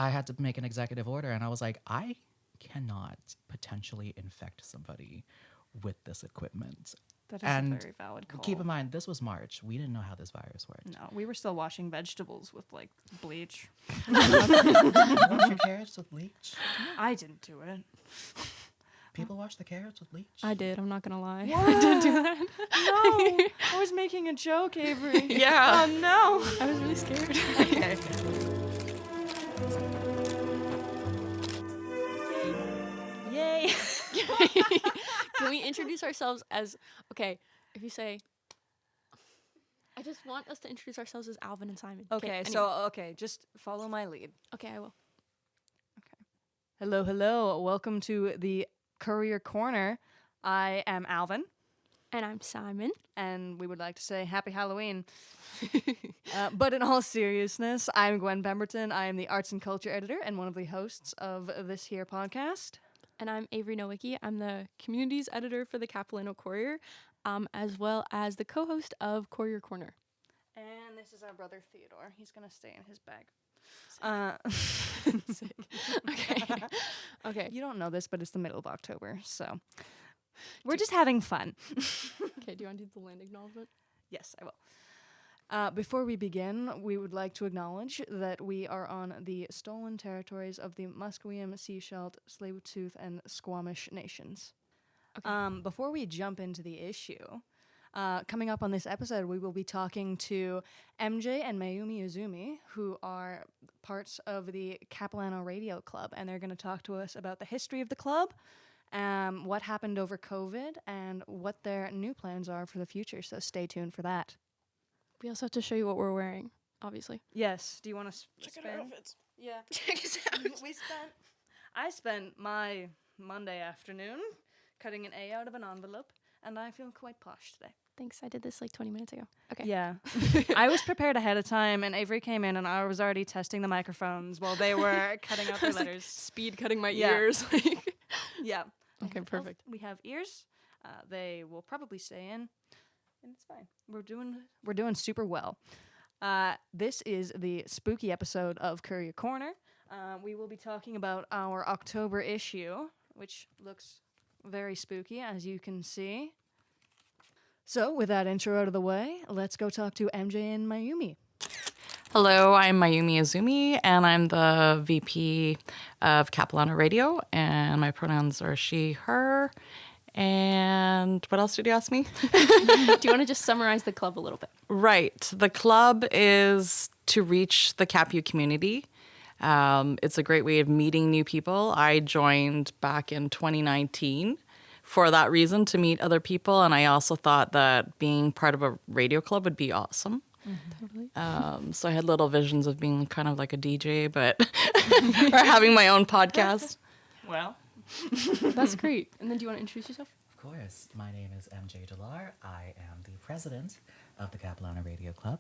I had to make an executive order, and I was like, I cannot potentially infect somebody with this equipment. That is And a very valid call. keep in mind, this was March. We didn't know how this virus worked. No, we were still washing vegetables with like bleach. Wash your carrots with bleach. I didn't do it. People wash the carrots with bleach. I did. I'm not gonna lie. What? I did do that. No, I was making a joke, Avery. Yeah. Oh no. I was really scared. Okay. Yay. Can we introduce ourselves as if you say I just want us to introduce ourselves as Alvin and Simon. Okay, just follow my lead. Okay, I will. Hello. Welcome to the Courier Corner. I am Alvin. And I'm Simon. And we would like to say Happy Halloween. But in all seriousness, I'm Gwen Pemberton. I am the Arts and Culture Editor and one of the hosts of this here podcast. And I'm Avery Nowicki. I'm the Communities Editor for the Capilano Courier, as well as the co-host of Courier Corner. And this is our brother Theodore. He's going to stay in his bag. Sick. Okay. Okay. You don't know this, but it's the middle of October, so we're just having fun. Okay, do you want to do the land acknowledgement? Yes, I will. Before we begin, we would like to acknowledge that we are on the stolen territories of the Musqueam, Sechelt, Tsleil-Waututh, and Squamish nations. Okay. Before we jump into the issue, coming up on this episode, we will be talking to MJ and Mayumi Izumi, who are parts of the Capilano Radio Club, and they're going to talk to us about the history of the club, what happened over COVID, and what their new plans are for the future, so stay tuned for that. We also have to show you what we're wearing, obviously. Yes. Do you want to Check our outfits. Yeah. Check us out. I spent my Monday afternoon cutting an A out of an envelope, and I feel quite posh today. Thanks, I did this like 20 minutes ago. Okay. Yeah. I was prepared ahead of time, and Avery came in, and I was already testing the microphones while they were cutting out their letters. Speed cutting my Yeah. ears. Yeah. Okay, perfect. We have ears. They will probably stay in, and it's fine. We're doing super well. This is the spooky episode of Courier Corner. We will be talking about our October issue, which looks very spooky, as you can see. So, with that intro out of the way, let's go talk to MJ and Mayumi. Hello, I'm Mayumi Izumi, and I'm the VP of Capilano Radio, and my pronouns are she, her. And what else did you ask me? Do you want to just summarize the club a little bit? Right. The club is to reach the Capu community. It's a great way of meeting new people. I joined back in 2019 for that reason, to meet other people, and I also thought that being part of a radio club would be awesome. Totally. So I had little visions of being kind of like a DJ, but or having my own podcast. Well, That's great. And then do you want to introduce yourself? Of course. My name is MJ Delar. I am the president of the Capilano Radio Club.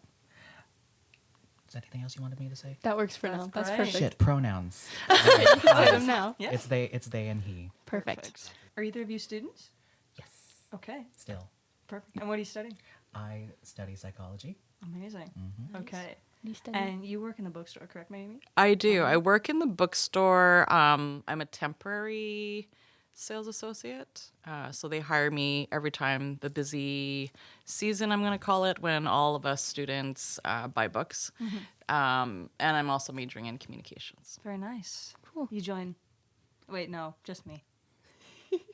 Is there anything else you wanted me to say? That works for That's now. That's great. perfect. Shit, pronouns. Say them now. yeah. It's they and he. Perfect. Are either of you students? Yes. Okay, Still. perfect. And what are you studying? I study psychology. Amazing. Mm-hmm. Okay. You study? And you work in the bookstore, correct, Mayumi? I do. I work in the bookstore. I'm a temporary sales associate. So they hire me every time the busy season, I'm going to call it, when all of us students buy books. And I'm also majoring in communications. Very nice. Cool. You join. Wait, no, just me.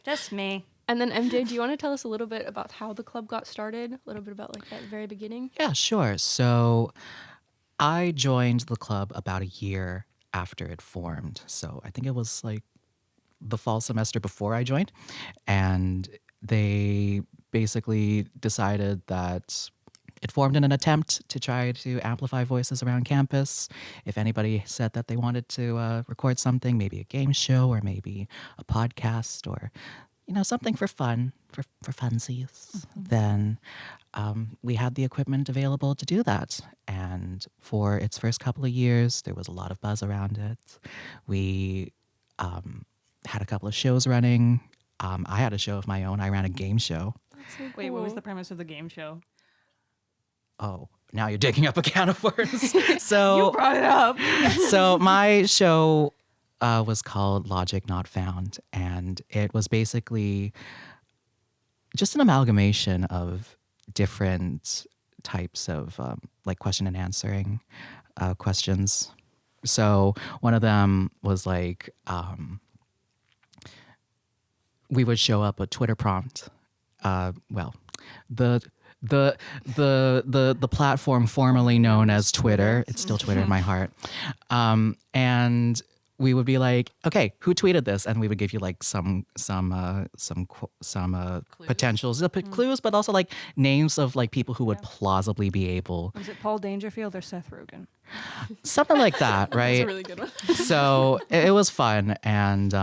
Just me. And then MJ, do you want to tell us a little bit about how the club got started? A little bit about like that very beginning? Yeah, sure. So I joined the club about a year after it formed. So I think it was like the fall semester before I joined. And they basically decided that it formed in an attempt to try to amplify voices around campus. If anybody said that they wanted to record something, maybe a game show or maybe a podcast or, you know, something for fun, for funsies, then we had the equipment available to do that. And for its first couple of years, there was a lot of buzz around it. We had a couple of shows running. I had a show of my own. I ran a game show. That's so cool. Wait, what was the premise of the game show? oh, now you're digging up a can of worms. So Brought it up. so my show was called Logic Not Found, and it was basically just an amalgamation of different types of like question and answering questions. So one of them was like we would show up a Twitter prompt. Well, the the platform formerly known as Twitter. It's still Twitter in my heart. And we would be like, okay, who tweeted this? And we would give you like some potentials, clues, but also like names of like people who would plausibly be able, Was it Paul Dangerfield or Seth Rogen? something like that, right? That's a really good one. So it was fun, and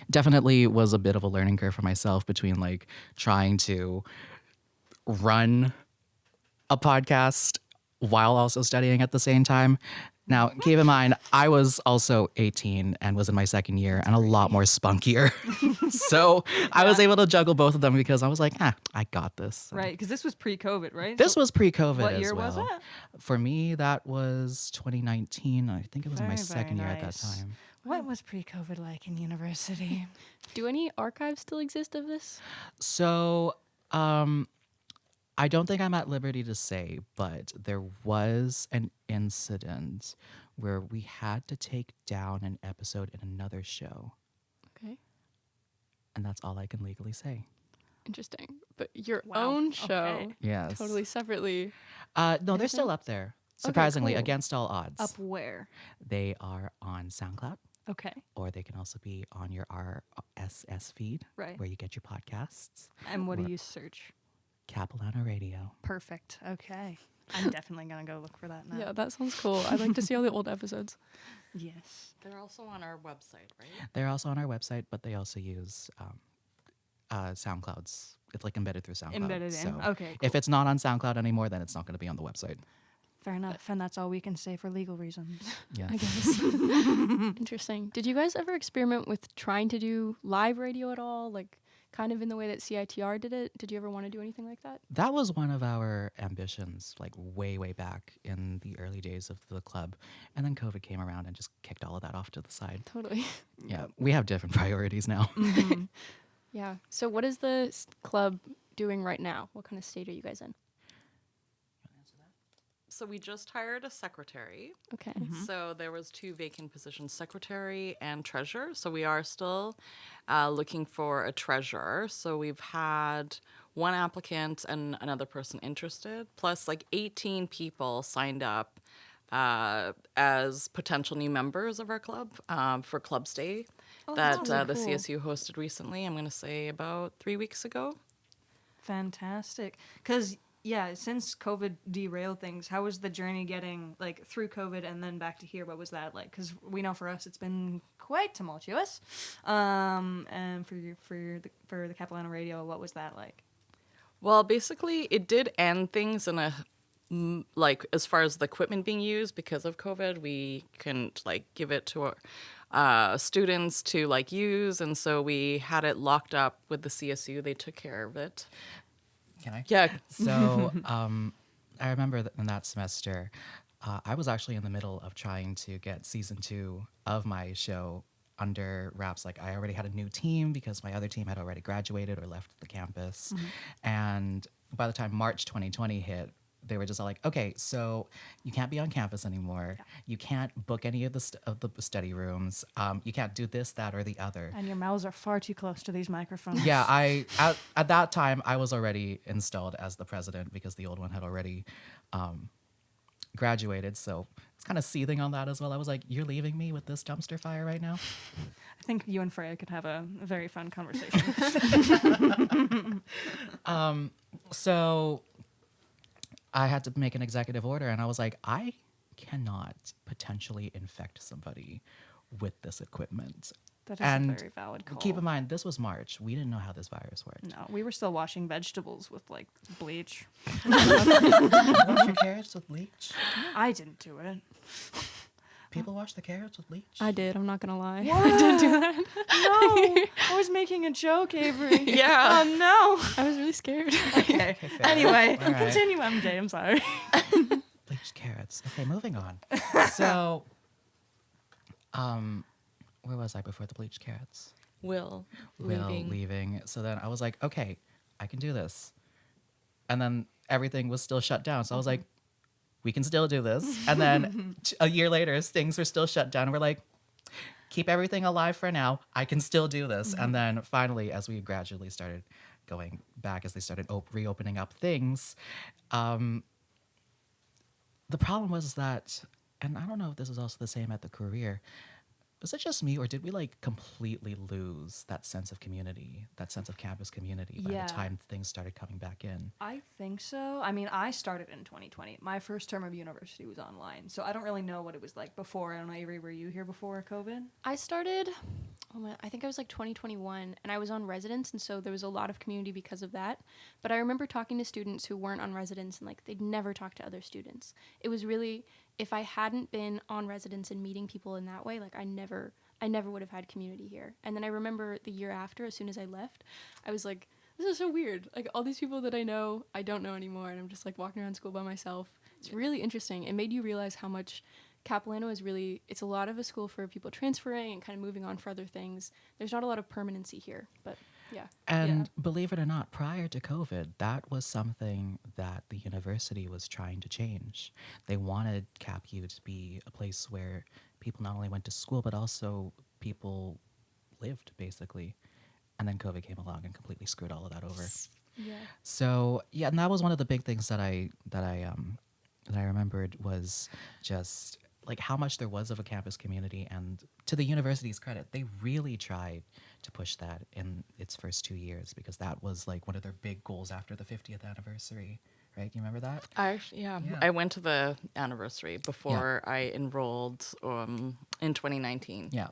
definitely was a bit of a learning curve for myself between like trying to run a podcast while also studying at the same time. Now, keep in mind, I was also 18 and was in my second year and a lot more spunkier. So I was able to juggle both of them because I was like, I got this. Right, because this was pre-COVID, right? This was pre-COVID what as year well. was it? For me, that was 2019. I think it was in my Very, very second year at that nice. time. What was pre-COVID like in university? Do any archives still exist of this? So, I don't think I'm at liberty to say, but there was an incident where we had to take down an episode in another show, Okay. and that's all I can legally say. Interesting. But your Wow. own show, Okay. Yes. totally separately. No, they're still up there. Surprisingly, cool. against all odds. Up where? They are on SoundCloud, Okay. or they can also be on your RSS feed, Right. where you get your podcasts. And what do Or- you search? Capilano Radio. Perfect. Okay. I'm definitely going to go look for that now. Yeah, that sounds cool. I'd like to see all the old episodes. Yes. They're also on our website, right? They're also on our website, but they also use SoundClouds. It's like embedded through SoundCloud. Embedded in. So Okay, if it's not on SoundCloud anymore, then it's not going to be on the website. Fair enough. And that's all we can say for legal reasons. Yeah. I guess. Interesting. Did you guys ever experiment with trying to do live radio at all? Like, kind of in the way that CITR did it? Did you ever want to do anything like that? That was one of our ambitions, like way, way back in the early days of the club. And then COVID came around and just kicked all of that off to the side. Totally. Yeah, we have different priorities now. Yeah. So what is the club doing right now? What kind of state are you guys in? So we just hired a secretary. Okay. So there was 2 vacant positions, secretary and treasurer. So we are still looking for a treasurer. So we've had 1 applicant and another person interested, plus like 18 people signed up as potential new members of our club for Club Stay that really the cool. CSU hosted recently. I'm going to say about 3 weeks ago. Fantastic. Because, yeah, since COVID derailed things, how was the journey getting, like, through COVID and then back to here? What was that like? Because we know for us it's been quite tumultuous. And for the Capilano Radio, what was that like? Well, basically, it did end things in a like as far as the equipment being used because of COVID, we couldn't like give it to our students to like use, and so we had it locked up with the CSU. They took care of it. Can I? Yeah. So I remember that in that semester, I was actually in the middle of trying to get season 2 of my show under wraps. Like I already had a new team because my other team had already graduated or left the campus. And by the time March 2020 hit, they were just all like, okay, so you can't be on campus anymore. You can't book any of the study rooms. You can't do this, that, or the other. And your mouths are far too close to these microphones. Yeah, at that time, I was already installed as the president because the old one had already graduated. So it's kind of seething on that as well. I was like, you're leaving me with this dumpster fire right now? I think you and Freya could have a very fun conversation. So I had to make an executive order, and I was like, I cannot potentially infect somebody with this equipment. That is And a very valid call. keep in mind, this was March. We didn't know how this virus worked. No, we were still washing vegetables with like bleach. Wash your carrots with bleach? I didn't do it. people wash the carrots with bleach? I did. I'm not gonna lie. What? I didn't do that. No, I was making a joke, Avery. Yeah. Oh no. I was really scared. Okay. fair. Anyway, All right. continue, MJ. I'm sorry. Bleached carrots. Okay, moving on. So, where was I before the bleached carrots? Will Leaving. So then I was like, okay, I can do this. And then everything was still shut down. So I was like, we can still do this. And then a year later, things were still shut down. We're like, keep everything alive for now. I can still do this. And then finally, as we gradually started going back, as they started reopening up things, the problem was that, and I don't know if this was also the same at the Courier, was it just me, or did we like completely lose that sense of community, that sense of campus community by Yeah. the time things started coming back in? I think so. I mean, I started in 2020. My first term of university was online, so I don't really know what it was like before. I don't know, Avery, were you here before COVID? I started, I think I was like 2021, and I was on residence, and so there was a lot of community because of that. But I remember talking to students who weren't on residence, and like they'd never talk to other students. It was really, if I hadn't been on residence and meeting people in that way, like I never would have had community here. And then I remember the year after, as soon as I left, I was like, this is so weird. Like all these people that I know, I don't know anymore, and I'm just like walking around school by myself. It's really interesting. It made you realize how much Capilano is really, it's a lot of a school for people transferring and kind of moving on for other things. There's not a lot of permanency here, but yeah. And believe it or not, prior to COVID, that was something that the university was trying to change. They wanted CapU to be a place where people not only went to school, but also people lived, basically. And then COVID came along and completely screwed all of that over. Yeah. So yeah, and that was one of the big things that I remembered was just like how much there was of a campus community. And to the university's credit, they really tried to push that in its first 2 years, because that was like one of their big goals after the 50th anniversary, right? You remember that? Yeah. I went to the anniversary before I enrolled in 2019. Yeah.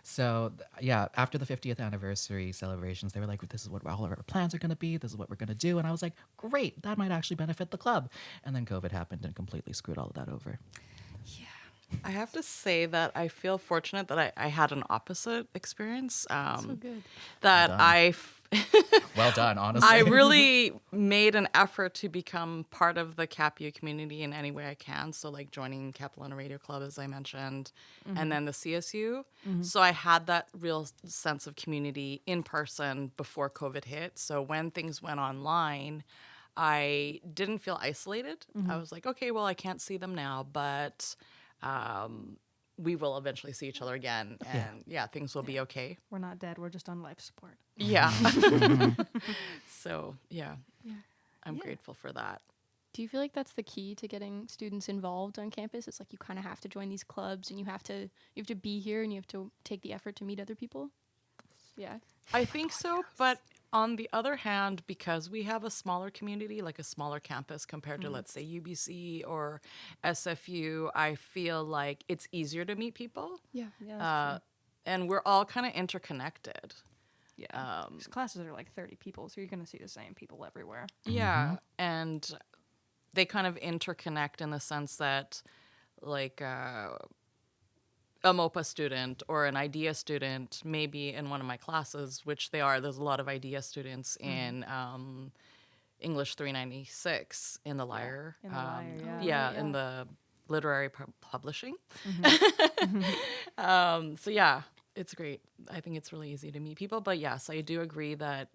So yeah, after the 50th anniversary celebrations, they were like, this is what all of our plans are going to be. This is what we're going to do. And I was like, great, that might actually benefit the club. And then COVID happened and completely screwed all of that over. I have to say that I feel fortunate that I had an opposite experience. So good. That Well done. I Well done, honestly. I really made an effort to become part of the CapU community in any way I can. So like joining Capilano Radio Club, as I mentioned, and then the CSU. So I had that real sense of community in person before COVID hit. So when things went online, I didn't feel isolated. I was like, okay, well, I can't see them now, but we will eventually see each other again. And things will be okay. We're not dead. We're just on life support. Yeah. So, I'm grateful for that. Do you feel like that's the key to getting students involved on campus? It's like you kind of have to join these clubs, and you have to be here, and you have to take the effort to meet other people. Yeah. I think so, but on the other hand, because we have a smaller community, like a smaller campus compared to, let's say, UBC or SFU, I feel like it's easier to meet people. Yeah. And we're all kind of interconnected. Yeah. These classes are like 30 people, so you're going to see the same people everywhere. Yeah. And they kind of interconnect in the sense that, like, a MOPA student or an IDEA student, maybe in one of my classes, which they are. There's a lot of IDEA students in English 396 in the Lyre. In the Lyre, in the literary publishing. It's great. I think it's really easy to meet people. But yes, I do agree that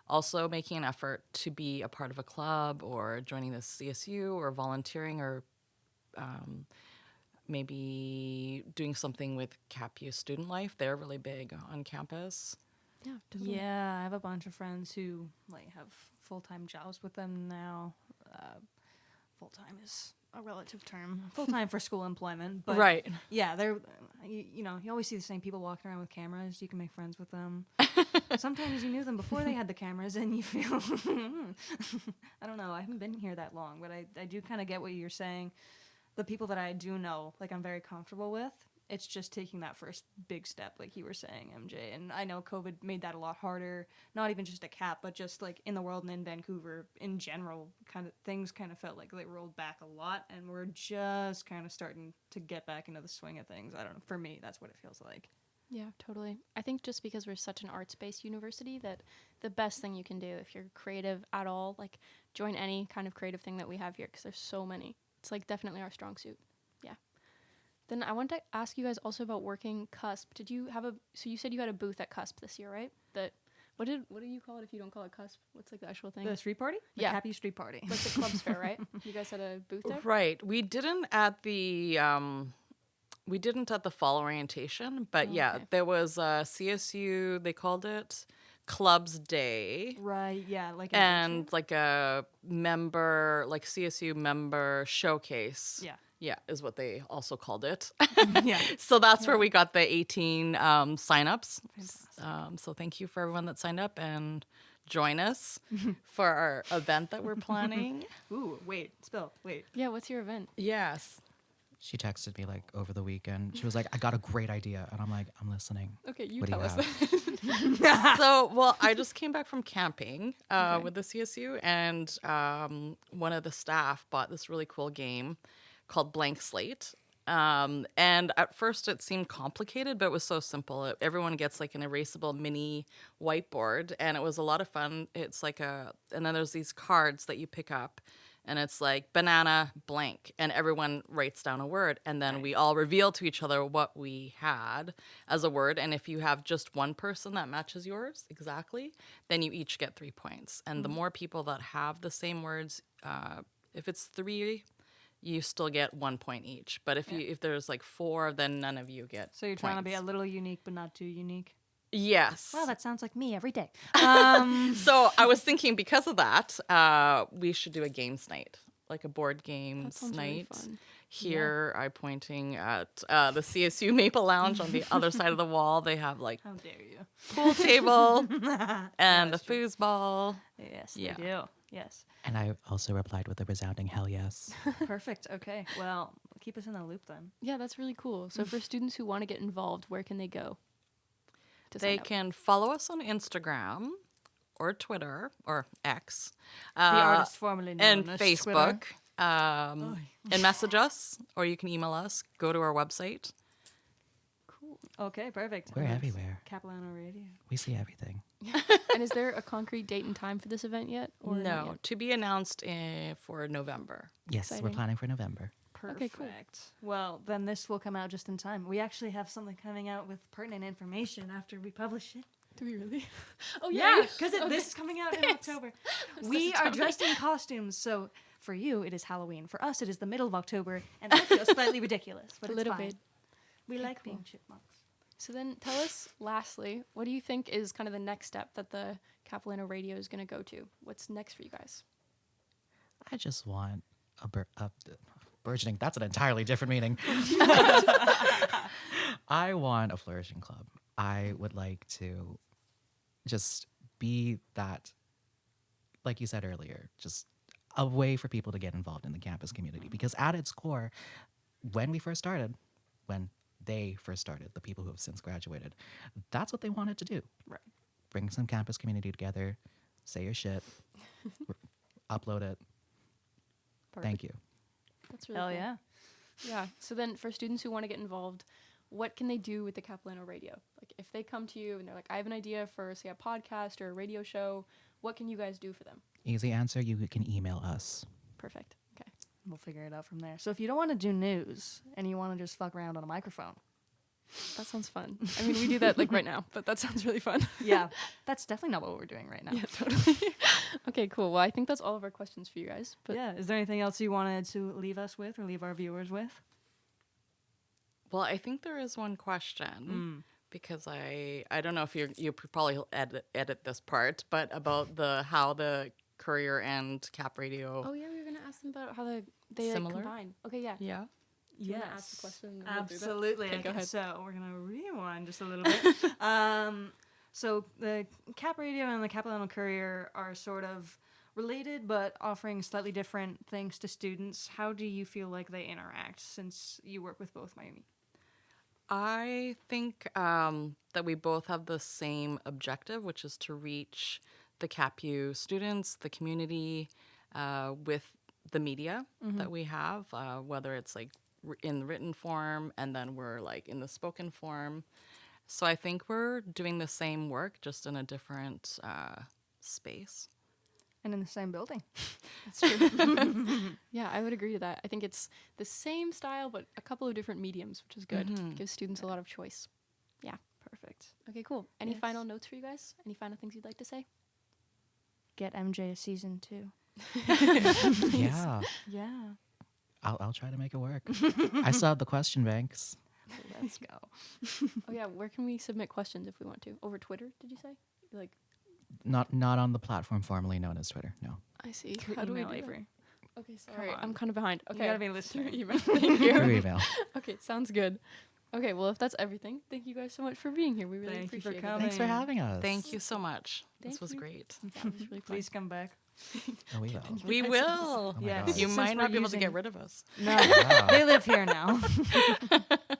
also making an effort to be a part of a club or joining the CSU or volunteering or maybe doing something with CapU Student Life. They're really big on campus. Yeah. Totally. Yeah, I have a bunch of friends who like have full-time jobs with them now. Full-time is a relative term. Full-time for school employment, but Right. yeah, they're you always see the same people walking around with cameras. You can make friends with them. Sometimes you knew them before they had the cameras, and you feel I don't know. I haven't been here that long, but I do kind of get what you're saying. The people that I do know, like I'm very comfortable with, it's just taking that first big step, like you were saying, MJ. And I know COVID made that a lot harder, not even just at Cap, but just like in the world and in Vancouver in general. Things kind of felt like they rolled back a lot, and we're just kind of starting to get back into the swing of things. I don't know. For me, that's what it feels like. Yeah, totally. I think just because we're such an arts-based university that the best thing you can do if you're creative at all, like join any kind of creative thing that we have here because there's so many. It's like definitely our strong suit. Yeah. Then I want to ask you guys also about working Cusp. Did you have so you said you had a booth at Cusp this year, right? What do you call it if you don't call it Cusp? What's like the actual thing? The street party? The Yeah. Cappy Street Party. Like the club's fair, right? You guys had a booth there? Right. We didn't at the fall orientation, but yeah, Okay. there was a CSU, they called it Clubs Day. Right, yeah. And like a member, like CSU member showcase. Yeah. Yeah, is what they also called it. Yeah. So that's where we got the 18 signups. So thank you for everyone that signed up and join us for our event that we're planning. Ooh, wait. Yeah, what's your event? Yes. She texted me like over the weekend. She was like, I got a great idea. And I'm like, I'm listening. Okay, you What do tell you us have? that. So, well, I just came back from camping with the CSU, and one of the staff bought this really cool game called Blank Slate. And at first it seemed complicated, but it was so simple. Everyone gets like an erasable mini whiteboard, and it was a lot of fun. It's like and then there's these cards that you pick up, and it's like banana blank, and everyone writes down a word, and then we all reveal to each other what we had as a word. And if you have just one person that matches yours exactly, then you each get 3 points. And the more people that have the same words, if it's 3, you still get 1 point each. But if there's like 4, then none of you get So you're trying to be a points. little unique, but not too unique. Yes. Wow, that sounds like me every day. So I was thinking because of that, we should do a games night, like a board That games sounds really night. fun. Here, I'm pointing at the CSU Maple Lounge on the other side of the wall. They have like How dare you? pool table and a foosball. Yes, Yeah. they do. Yes. And I also replied with a resounding hell yes. Perfect. Okay. Well, keep us in the loop then. Yeah, that's really cool. So for students who want to get involved, where can they go? To They sign up? can follow us on Instagram or Twitter or X The artist formerly known and as Facebook. Twitter. And message us, or you can email us. Go to our website. Cool. Okay, perfect. We're And it's everywhere. Capilano Radio. We see everything. And is there a concrete date and time for this event yet? Or not No, yet? to be announced for November. Yes, we're Exciting. planning for November. Perfect. Okay, cool. Well, then this will come out just in time. We actually have something coming out with pertinent information after we publish it. Do we really? Oh Yeah, because Okay. this is coming out in October. We are dressed in costumes, so for you it is Halloween. For us, it is the middle of October, and that feels slightly ridiculous, but A it's little fine. bit. We Okay, like cool. being chipmunks. So then tell us, lastly, what do you think is kind of the next step that the Capilano Radio is going to go to? What's next for you guys? I just want a burgeoning. That's an entirely different meaning. I want a flourishing club. I would like to just be that, like you said earlier, just a way for people to get involved in the campus community. Because at its core, when they first started, the people who have since graduated, that's what they wanted to do. Right. Bring some campus community together, say your shit, upload it. Thank you. That's really Hell cool. yeah. Yeah. So then for students who want to get involved, what can they do with the Capilano Radio? Like if they come to you and they're like, I have an idea for, say, a podcast or a radio show, what can you guys do for them? Easy answer, you can email us. Perfect. Okay. We'll figure it out from there. So if you don't want to do news and you want to just fuck around on a microphone, That sounds fun. I mean, we do that like right now, but that sounds really fun. yeah, that's definitely not what we're doing right now. Yeah, totally. Okay, cool. Well, I think that's all of our questions for you guys. But Yeah. Is there anything else you wanted to leave us with or leave our viewers with? Well, I think there is one question because I don't know if you probably edit this part, but about how the Courier and Cap Radio. oh yeah, we were gonna ask them about how they Similar? combine. Okay, yeah. Yeah. Do you wanna ask the question and we'll do that? Absolutely. Okay, I go guess ahead. so we're gonna rewind just a little bit. So the Cap Radio and the Capilano Courier are sort of related, but offering slightly different things to students. How do you feel like they interact since you work with both, Mayumi? I think that we both have the same objective, which is to reach the CapU students, the community, with the media that we have, whether it's like in written form and then we're like in the spoken form. So I think we're doing the same work, just in a different space. And in the same building. That's true. Yeah, I would agree to that. I think it's the same style, but a couple of different mediums, which is good. Gives students a lot of choice. Yeah. Perfect. Okay, cool. Any Yes. final notes for you guys? Any final things you'd like to say? Get MJ a season 2. Yeah, Yeah. I'll try to make it work. I still have the question banks. Let's go. Oh yeah, where can we submit questions if we want to? Over Twitter, did you say? Like, Not on the platform formerly known as Twitter. No. I see. Through How do we email, do that? Avery. Okay, sorry. on. I'm kind of behind. Okay. You gotta be listening. Through email. Thank you. Through email. Okay, sounds good. Okay, well, if that's everything, thank you guys so much for being here. We really Thank you for appreciate it. coming. Thanks for having us. Thank you so much. Thank This was you. great. Yeah, it was really fun. Please come back. Oh, we will. We will. Oh my Yes. God. You Since might we're not be able to using- get rid of us. No, Wow. they live here now.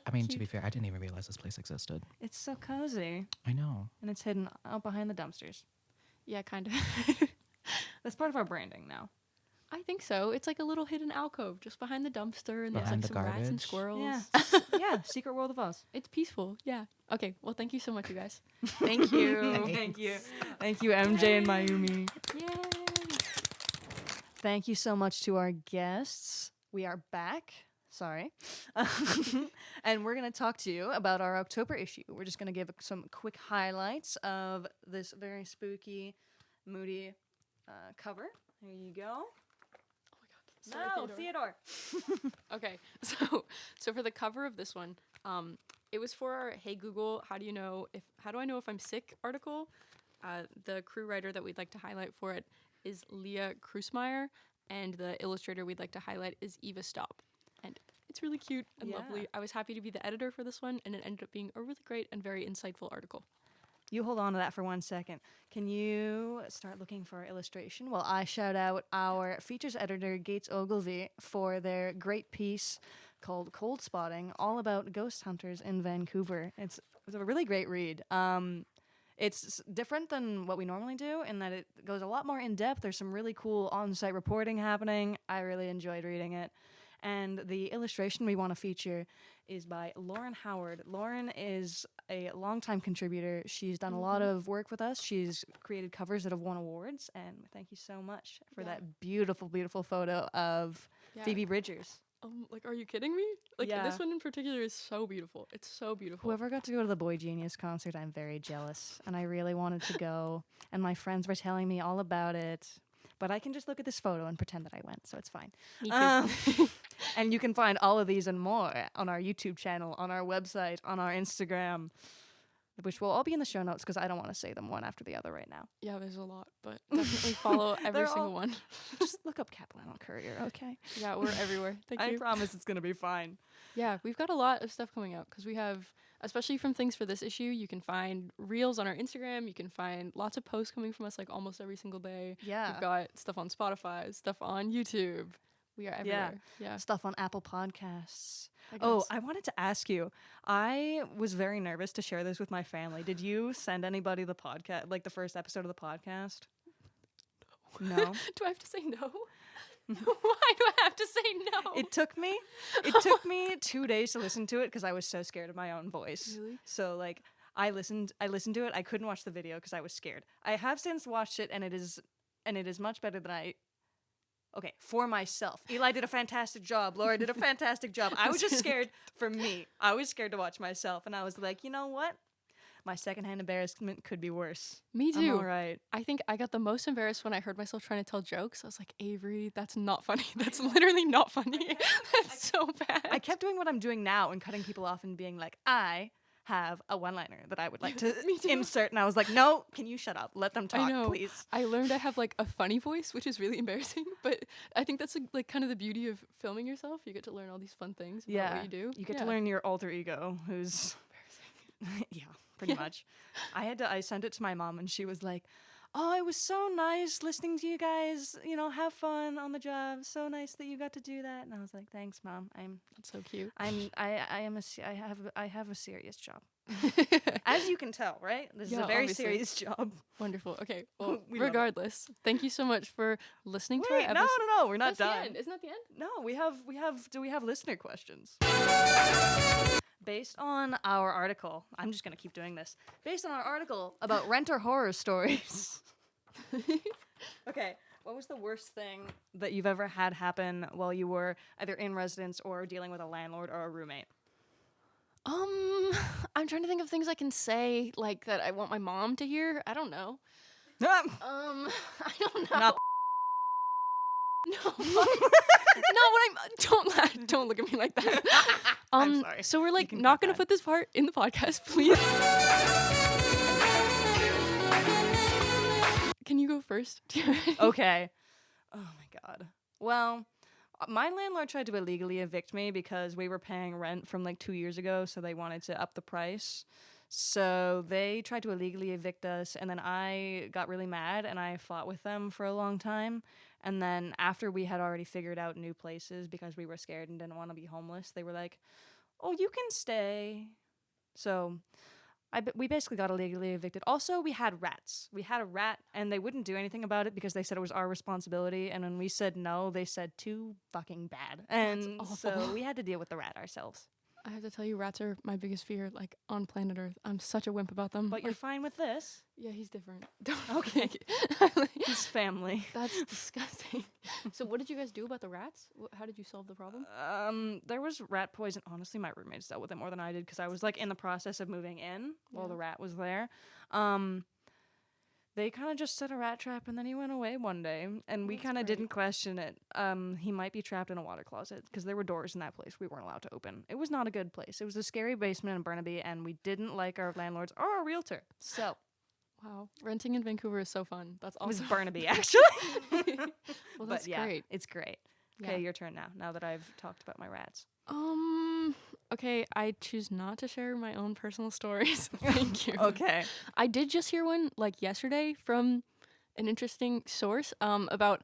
I mean, to be fair, I didn't even realize this place existed. It's so cozy. I know. And it's hidden out behind the dumpsters. Yeah, kind of. That's part of our branding now. I think so. It's like a little hidden alcove just behind the dumpster, and there's Behind like the some rats and garbage. squirrels. Yeah. Yeah. Secret World of Oz. It's peaceful. Yeah. Okay. Well, thank you so much, you guys. Thank you. Thank you. Thank you, MJ and Mayumi. Yay! Thank you so much to our guests. We are back. Sorry. And we're going to talk to you about our October issue. We're just going to give some quick highlights of this very spooky, moody cover. Here you go. Sorry, No, Theodore. Theodore. Okay, so for the cover of this one, it was for our "Hey Google, how do I know if I'm sick?" article. The crew writer that we'd like to highlight for it is Leah Krusmeyer, and the illustrator we'd like to highlight is Eva Staub. And it's really cute and Yeah. lovely. I was happy to be the editor for this one, and it ended up being a really great and very insightful article. You hold on to that for 1 second. Can you start looking for our illustration while I shout out our features editor, Gates Ogilvy, for their great piece called Cold Spotting, all about ghost hunters in Vancouver. It's a really great read. It's different than what we normally do in that it goes a lot more in depth. There's some really cool on-site reporting happening. I really enjoyed reading it. And the illustration we want to feature is by Lauren Howard. Lauren is a longtime contributor. She's done a lot of work with us. She's created covers that have won awards. And thank you so much for Yeah. that beautiful, beautiful photo of Yeah. Phoebe Bridgers. Like, are you kidding me? Like, Yeah. this one in particular is so beautiful. It's so beautiful. Whoever got to go to the Boy Genius concert, I'm very jealous. And I really wanted to go. And my friends were telling me all about it. But I can just look at this photo and pretend that I went, so it's fine. Me too. And you can find all of these and more on our YouTube channel, on our website, on our Instagram, which will all be in the show notes because I don't want to say them one after the other right now. Yeah, there's a lot, but definitely follow every They're single all- one. Just look up Capilano Courier, okay? Yeah, we're everywhere. Thank I you. promise it's going to be fine. Yeah, we've got a lot of stuff coming out because we have, especially from things for this issue, you can find reels on our Instagram. You can find lots of posts coming from us like almost every single day. Yeah. We've got stuff on Spotify, stuff on YouTube. We are everywhere. Yeah. Stuff on Apple Podcasts. I Oh, guess. I wanted to ask you. I was very nervous to share this with my family. Did you send anybody the podcast, like the first episode of the podcast? No. Do I have to say no? Why do I have to say no? It took me 2 days to listen to it because I was so scared of my own voice. Really? So like I listened to it. I couldn't watch the video because I was scared. I have since watched it and it is much better than Okay, for myself. Eli did a fantastic job. Laura did a fantastic job. I was just scared for me. I was scared to watch myself and I was like, you know what? My secondhand embarrassment could be worse. Me I'm too. all right. I think I got the most embarrassed when I heard myself trying to tell jokes. I was like, Avery, that's not funny. That's literally not funny. That's so bad. I kept doing what I'm doing now and cutting people off and being like, I have a one-liner that I would like to Me too. insert. And I was like, no, can you shut up? Let them I talk, know. please. I learned I have like a funny voice, which is really embarrassing. But I think that's like kind of the beauty of filming yourself. You get to learn all these fun things about what you do. You get Yeah. to learn your alter ego, who's yeah, pretty much. I sent it to my mom and she was like, oh, it was so nice listening to you guys, have fun on the job. So nice that you got to do that. And I was like, thanks, Mom. That's so cute. I have a serious job. As you can tell, right? This is Yeah, a very obviously. serious job. Wonderful. Okay. Well, We love it. regardless, thank you so much for listening to Wait, our no, episode. no, we're not That's the done. end. Isn't that the end? No, do we have listener questions? Based on our article, I'm just going to keep doing this. Based on our article about renter horror stories. Okay, what was the worst thing that you've ever had happen while you were either in residence or dealing with a landlord or a roommate? I'm trying to think of things I can say, like that I want my mom to hear. I don't know. I don't know. Not No, not what I'm. Don't laugh. Don't look at me like that. I'm sorry. So we're like can not cut gonna that. put this part in the podcast, please. Can you go first? Okay. Oh my god. Well, my landlord tried to illegally evict me because we were paying rent from like 2 years ago, so they wanted to up the price. So they tried to illegally evict us, and then I got really mad and I fought with them for a long time. And then after we had already figured out new places because we were scared and didn't want to be homeless, they were like, "Oh, you can stay." So we basically got illegally evicted. Also, we had rats. We had a rat, and they wouldn't do anything about it because they said it was our responsibility. And when we said no, they said too fucking bad. And so awful. we had to deal with the rat ourselves. I have to tell you, rats are my biggest fear, like on planet Earth. I'm such a wimp about them. But you're Like, fine with this. yeah, he's different. Okay. His family. That's disgusting. So what did you guys do about the rats? How did you solve the problem? There was rat poison. Honestly, my roommates dealt with it more than I did because I was like in the process of moving in while the rat was there. They kind of just set a rat trap and then he went away one day, and we That's kind of great. didn't question it. He might be trapped in a water closet because there were doors in that place we weren't allowed to open. It was not a good place. It was a scary basement in Burnaby, and we didn't like our landlords or our realtor. So Wow, renting in Vancouver is so fun. That's it was awesome. Burnaby, actually. Well, But that's yeah, great. it's great. Yeah. Okay, your turn now. Now that I've talked about my rats. Okay, I choose not to share my own personal stories. Thank you. Okay. I did just hear one like yesterday from an interesting source about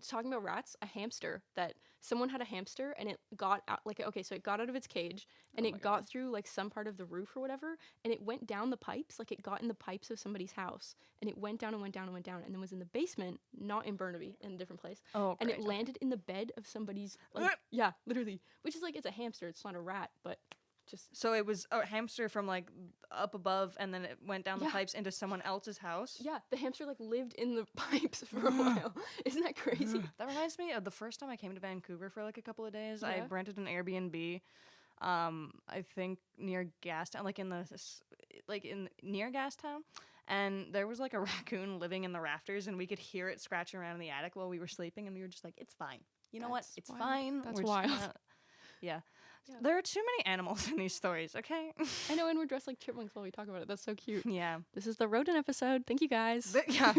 talking about rats, a hamster that someone had a hamster and it got out so it got out of its cage and it got through like some part of the roof or whatever, and it went down the pipes, like it got in the pipes of somebody's house, and it went down and went down and went down and then was in the basement, not in Burnaby, in a different place. Oh, And it great. landed in the bed of somebody's like yeah, literally, which is like, it's a hamster, it's not a rat, but just So it was a hamster from like up above, and then it went down the Yeah. pipes into someone else's house. yeah, the hamster like lived in the pipes for a while. Isn't that crazy? That reminds me of the first time I came to Vancouver for like a couple of days. I Yeah. rented an Airbnb. I think near Gastown, near Gastown, and there was like a raccoon living in the rafters, and we could hear it scratching around in the attic while we were sleeping, and we were just like, "It's fine. You know what? That's It's wild. fine." That's We're just wild. gonna-" Yeah. Yeah. There are too many animals in these stories. Okay. I know, and we're dressed like chipmunks while we talk about it. That's so cute. Yeah. This is the rodent episode. Thank you guys. Yeah.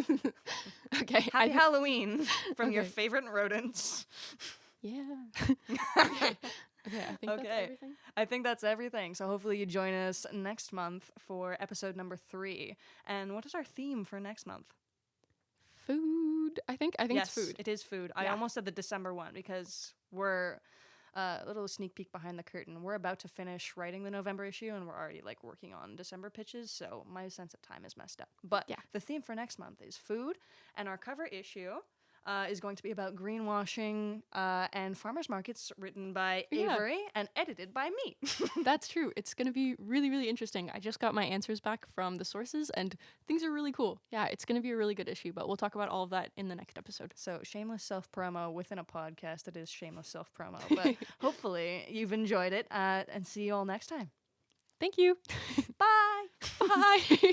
Okay. Happy Halloween from your Okay. favorite rodents. Yeah. Okay. Okay. I think that's Okay. everything. I think that's everything. So hopefully you join us next month for episode number 3. And what is our theme for next month? Food. I think Yes, it's food. it is food. I Yeah. almost said the December one because we're a little sneak peek behind the curtain. We're about to finish writing the November issue, and we're already like working on December pitches. So my sense of time is messed up. But Yeah. the theme for next month is food, and our cover issue is going to be about greenwashing and farmers markets, written by Yeah. Avery and edited by me. That's true. It's going to be really, really interesting. I just got my answers back from the sources, and things are really cool. Yeah, it's going to be a really good issue, but we'll talk about all of that in the next episode. So shameless self-promo within a podcast. It is shameless self-promo. But hopefully you've enjoyed it, and see you all next time. Thank you. Bye. Bye.